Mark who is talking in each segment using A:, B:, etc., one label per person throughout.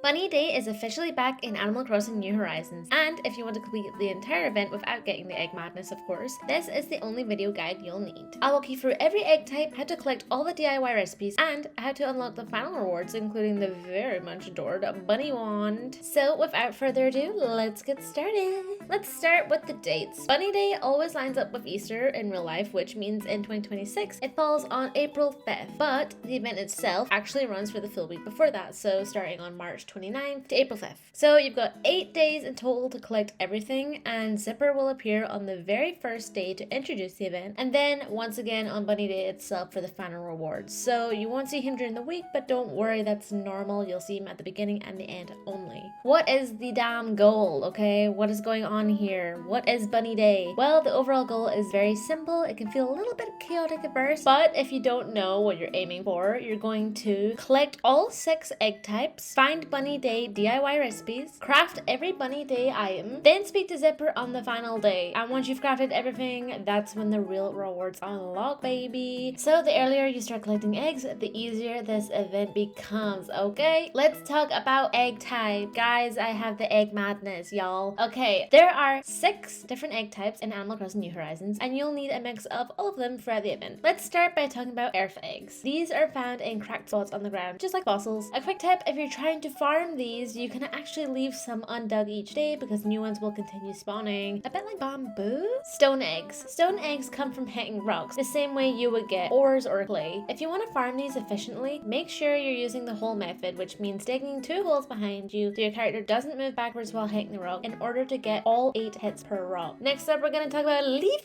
A: Bunny Day is officially back in Animal Crossing New Horizons, and if you want to complete the entire event without getting the egg madness, of course, this is the only video guide you'll need. I'll walk you through every egg type, how to collect all the DIY recipes, and how to unlock the final rewards, including the very much adored Bunny Wand. So without further ado, let's get started. Let's start with the dates. Bunny Day always lines up with Easter in real life, which means in 2026 it falls on April 5th, but the event itself actually runs for the full week before that, so starting on March 29th to April 5th. So you've got 8 days in total to collect everything, and Zipper will appear on the very first day to introduce the event, and then once again on Bunny Day itself for the final rewards. So you won't see him during the week, but don't worry, that's normal. You'll see him at the beginning and the end only. What is the damn goal, okay? What is going on here? What is Bunny Day? Well, the overall goal is very simple. It can feel a little bit chaotic at first, but if you don't know what you're aiming for, you're going to collect all 6 egg types, find Bunny Day DIY recipes, craft every Bunny Day item, then speak to Zipper on the final day. And once you've crafted everything, that's when the real rewards unlock, baby. So the earlier you start collecting eggs, the easier this event becomes, okay? Let's talk about egg type. Guys, I have the egg madness, y'all. Okay, there are 6 different egg types in Animal Crossing New Horizons, and you'll need a mix of all of them throughout the event. Let's start by talking about earth eggs. These are found in cracked spots on the ground, just like fossils. A quick tip, if you're trying to farm these, you can actually leave some undug each day because new ones will continue spawning. A bit like bamboo? Stone eggs. Stone eggs come from hitting rocks, the same way you would get ores or clay. If you want to farm these efficiently, make sure you're using the hole method, which means digging 2 holes behind you so your character doesn't move backwards while hitting the rock in order to get all 8 hits per rock. Next up, we're going to talk about leaf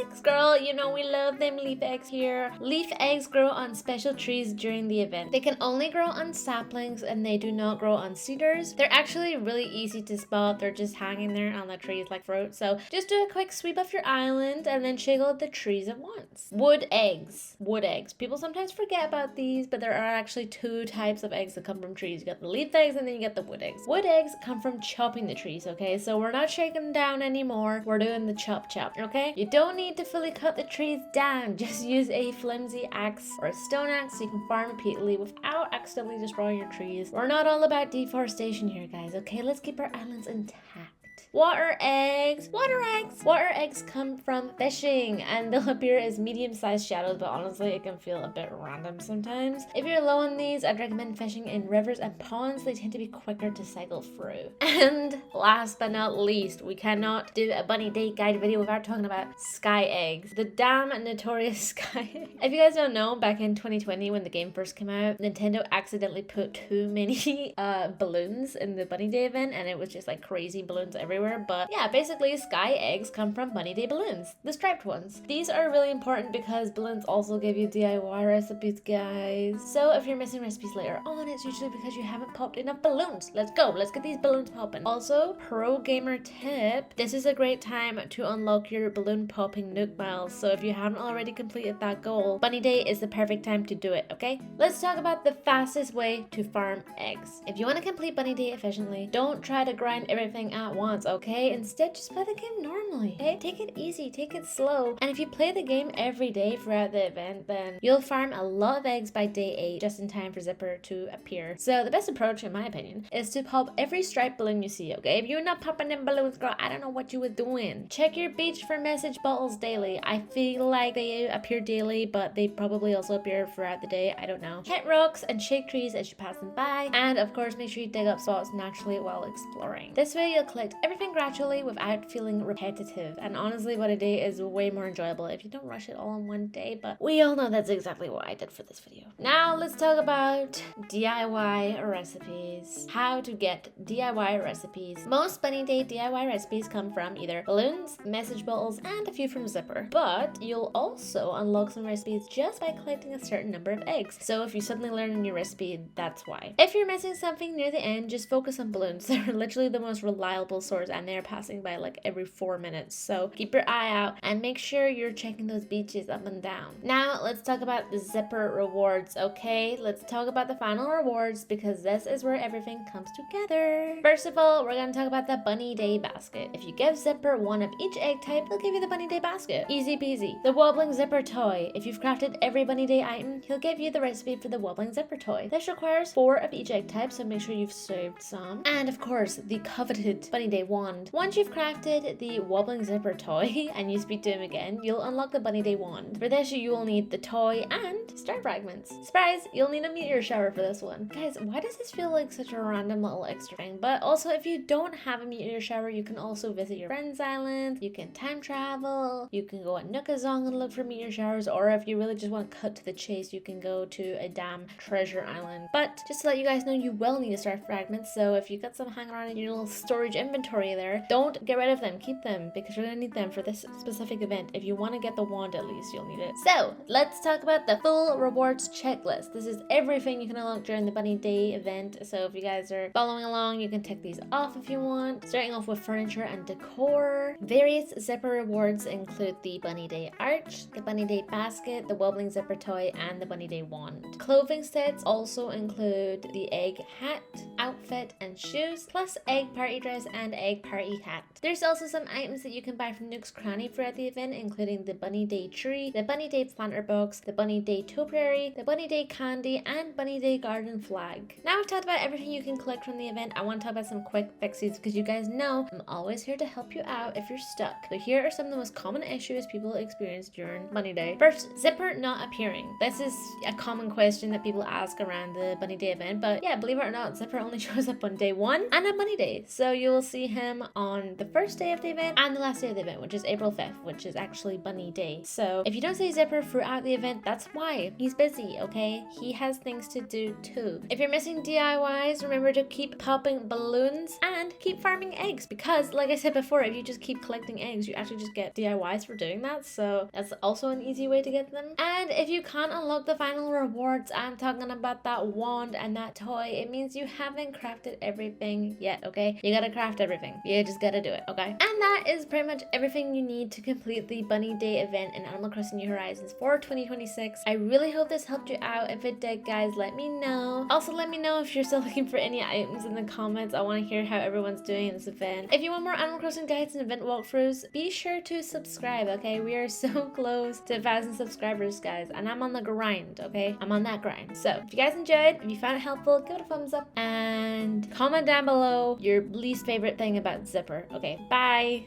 A: eggs. Girl, you know we love them leaf eggs here. Leaf eggs grow on special trees during the event. They can only grow on saplings and they do not grow on cedars. They're actually really easy to spot. They're just hanging there on the trees like fruit. So just do a quick sweep of your island and then shake out the trees at once. Wood eggs. Wood eggs. People sometimes forget about these, but there are actually 2 types of eggs that come from trees. You got the leaf eggs and then you get the wood eggs. Wood eggs come from chopping the trees, okay? So we're not shaking them down anymore. We're doing the chop, okay? You don't need to fully cut the trees down. Just use a flimsy axe or a stone axe so you can farm repeatedly without accidentally destroying your trees. We're not all about deforestation here, guys, okay? Let's keep our islands intact. Water eggs. Water eggs. Water eggs come from fishing and they'll appear as medium-sized shadows, but honestly it can feel a bit random sometimes. If you're low on these, I'd recommend fishing in rivers and ponds. They tend to be quicker to cycle through. And last but not least, we cannot do a Bunny Day guide video without talking about sky eggs. The damn notorious sky egg. If you guys don't know, back in 2020 when the game first came out, Nintendo accidentally put too many balloons in the Bunny Day event, and it was just like crazy balloons everywhere. But yeah, basically sky eggs come from Bunny Day balloons, the striped ones. These are really important because balloons also give you DIY recipes, guys. So if you're missing recipes later on, it's usually because you haven't popped enough balloons. Let's go, let's get these balloons popping. Also, pro gamer tip, this is a great time to unlock your balloon popping nook miles. So if you haven't already completed that goal, Bunny Day is the perfect time to do it, okay? Let's talk about the fastest way to farm eggs. If you want to complete Bunny Day efficiently, don't try to grind everything at once, okay? Instead, just play the game normally, okay? Take it easy, take it slow. And if you play the game every day throughout the event, then you'll farm a lot of eggs by day 8, just in time for Zipper to appear. So the best approach, in my opinion, is to pop every striped balloon you see, okay? If you're not popping them balloons, girl, I don't know what you were doing. Check your beach for message bottles daily. I feel like they appear daily, but they probably also appear throughout the day. I don't know. Hit rocks and shake trees as you pass them by. And of course, make sure you dig up spots naturally while exploring. This way, you'll collect everything gradually without feeling repetitive. And honestly, what a day is way more enjoyable if you don't rush it all in one day, but we all know that's exactly what I did for this video. Now let's talk about DIY recipes. How to get DIY recipes. Most Bunny Day DIY recipes come from either balloons, message bottles, and a few from Zipper. But you'll also unlock some recipes just by collecting a certain number of eggs. So if you suddenly learn a new recipe, that's why. If you're missing something near the end, just focus on balloons. They're literally the most reliable source stores, and they're passing by like every 4 minutes. So keep your eye out and make sure you're checking those beaches up and down. Now let's talk about the zipper rewards, okay? Let's talk about the final rewards because this is where everything comes together. First of all, we're gonna talk about the Bunny Day basket. If you give Zipper one of each egg type, they'll give you the Bunny Day basket. Easy peasy. The Wobbling Zipper toy. If you've crafted every Bunny Day item, he'll give you the recipe for the Wobbling Zipper toy. This requires 4 of each egg type, so make sure you've saved some. And of course, the coveted Bunny Day wand. Once you've crafted the Wobbling Zipper toy and you speak to him again, you'll unlock the Bunny Day wand. For this, you will need the toy and star fragments. Surprise! You'll need a meteor shower for this one. Guys, why does this feel like such a random little extra thing? But also, if you don't have a meteor shower, you can also visit your friend's island, you can time travel, you can go at Nookazong and look for meteor showers, or if you really just want to cut to the chase, you can go to a damn treasure island. But just to let you guys know, you will need a star fragment, so if you got some hanging around in your little storage inventory there, don't get rid of them, keep them, because you're gonna need them for this specific event. If you want to get the wand at least, you'll need it. So, let's talk about the full rewards checklist. This is everything you can unlock during the Bunny Day event, so if you guys are following along, you can tick these off if you want. Starting off with furniture and decor. Various zipper rewards include the Bunny Day arch, the Bunny Day basket, the Wobbling Zipper toy, and the Bunny Day wand. Clothing sets also include the egg hat, outfit, and shoes, plus egg party dress and egg party hat. There's also some items that you can buy from Nook's Cranny throughout the event, including the Bunny Day tree, the Bunny Day planter box, the Bunny Day topiary, the Bunny Day candy, and Bunny Day garden flag. Now we've talked about everything you can collect from the event, I want to talk about some quick fixes because you guys know I'm always here to help you out if you're stuck. So here are some of the most common issues people experience during Bunny Day. First, Zipper not appearing. This is a common question that people ask around the Bunny Day event, but yeah, believe it or not, Zipper only shows up on day 1 and on Bunny Day. So you will see him on the first day of the event and the last day of the event, which is April 5th, which is actually Bunny Day. So if you don't see Zipper throughout the event, that's why. He's busy, okay? He has things to do too. If you're missing DIYs, remember to keep popping balloons and keep farming eggs, because like I said before, if you just keep collecting eggs, you actually just get DIYs for doing that, so that's also an easy way to get them. And if you can't unlock the final rewards, I'm talking about that wand and that toy, it means you haven't crafted everything yet, okay? You gotta craft everything. You just gotta do it, okay? And that is pretty much everything you need to complete the Bunny Day event in Animal Crossing New Horizons for 2026. I really hope this helped you out. If it did, guys, let me know. Also, let me know if you're still looking for any items in the comments. I want to hear how everyone's doing in this event. If you want more Animal Crossing guides and event walkthroughs, be sure to subscribe, okay? We are so close to 1,000 subscribers, guys, and I'm on the grind, okay? I'm on that grind. So if you guys enjoyed, if you found it helpful, give it a thumbs up and comment down below your least favorite thing about Zipper. Okay, bye!